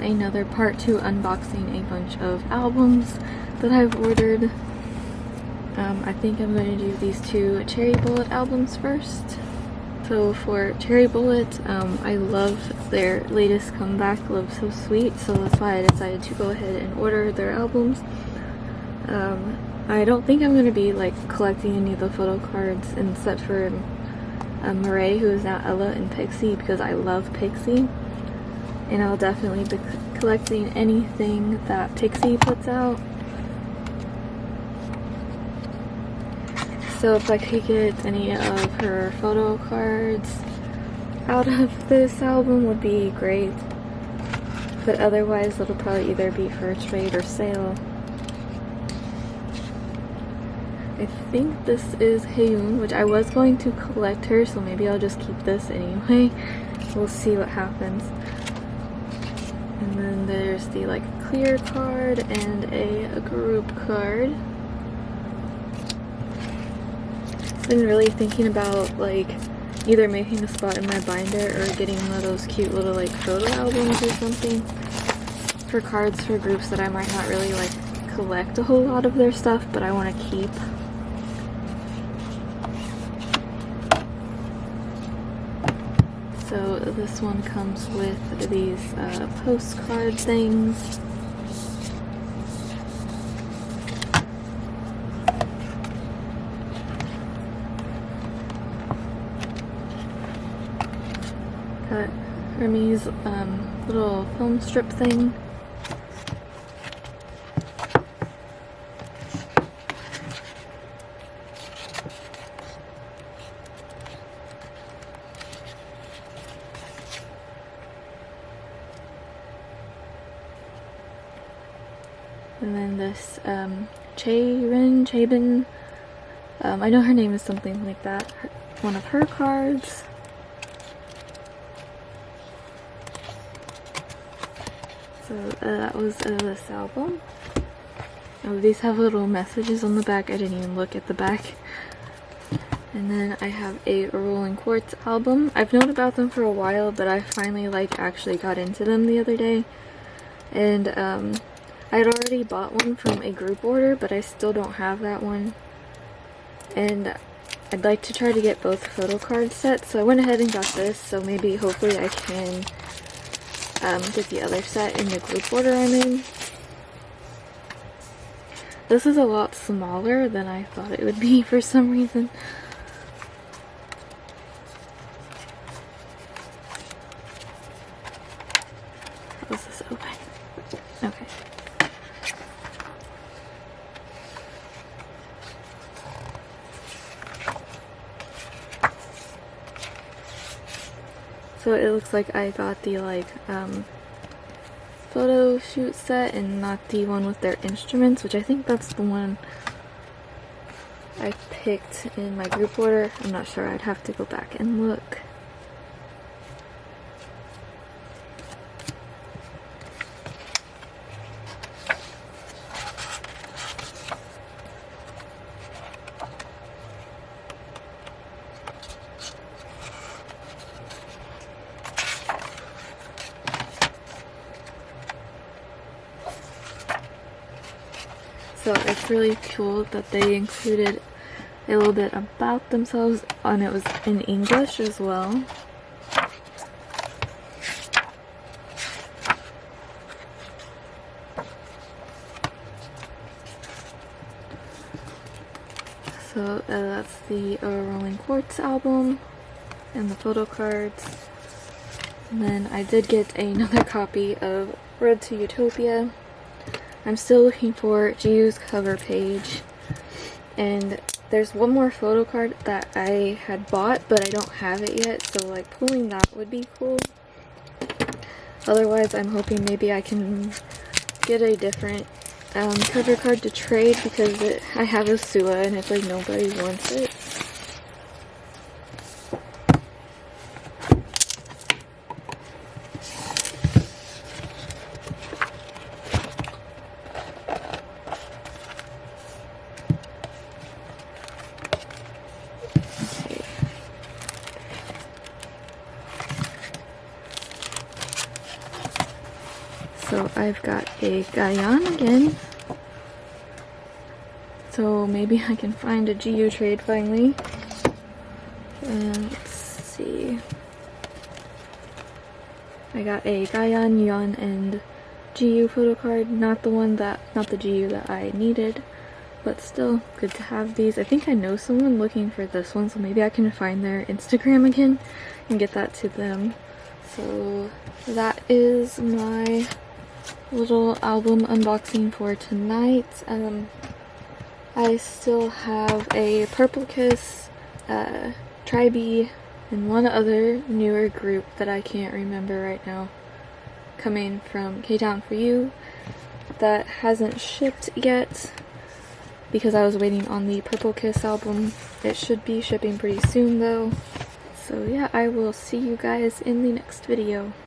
another part 2 unboxing a bunch of albums that I've ordered. I think I'm going to do these 2 Cherry Bullet albums first. So for Cherry Bullet, I love their latest comeback, Love So Sweet, so that's why I decided to go ahead and order their albums. I don't think I'm going to be like collecting any of the photo cards except for Murray, who is now Ella, and Pixie, because I love Pixie. And I'll definitely be collecting anything that Pixie puts out. So if I could get any of her photo cards out of this album would be great. But otherwise it'll probably either be for trade or sale. I think this is Hayoon, which I was going to collect her, so maybe I'll just keep this anyway. We'll see what happens. And then there's the like clear card and a group card. Been really thinking about like either making a spot in my binder or getting one of those cute little like photo albums or something for cards for groups that I might not really like collect a whole lot of their stuff, but I want to keep. So this one comes with these postcard things. Got Hermes little film strip thing. And then this Chabin, I know her name is something like that, one of her cards. So that was this album. Oh, these have little messages on the back. I didn't even look at the back. And then I have a Rolling Quartz album. I've known about them for a while, but I finally like actually got into them the other day. And I had already bought one from a group order, but I still don't have that one. And I'd like to try to get both photo card sets, so I went ahead and got this, so maybe hopefully I can get the other set in the group order I'm in. This is a lot smaller than I thought it would be for some reason. How is this open? Okay. So it looks like I got the like photo shoot set and not the one with their instruments, which I think that's the one I picked in my group order. I'm not sure, I'd have to go back and look. So it's really cool that they included a little bit about themselves, and it was in English as well. So that's the Rolling Quartz album and the photo cards. And then I did get another copy of Road to Utopia. I'm still looking for Jiu's cover page, and there's one more photo card that I had bought but I don't have it yet, so like pulling that would be cool. Otherwise I'm hoping maybe I can get a different cover card to trade, because I have a Sua and it's like nobody wants it. So I've got a Gayan again. So maybe I can find a GU trade finally. And let's see. I got a Gayan, Yon, and GU photo card. Not the GU that I needed, but still good to have these. I think I know someone looking for this one, so maybe I can find their Instagram again and get that to them. So that is my little album unboxing for tonight. I still have a Purple Kiss, Tribe, and one other newer group that I can't remember right now coming from K-Town For You that hasn't shipped yet because I was waiting on the Purple Kiss album. It should be shipping pretty soon though. So yeah, I will see you guys in the next video.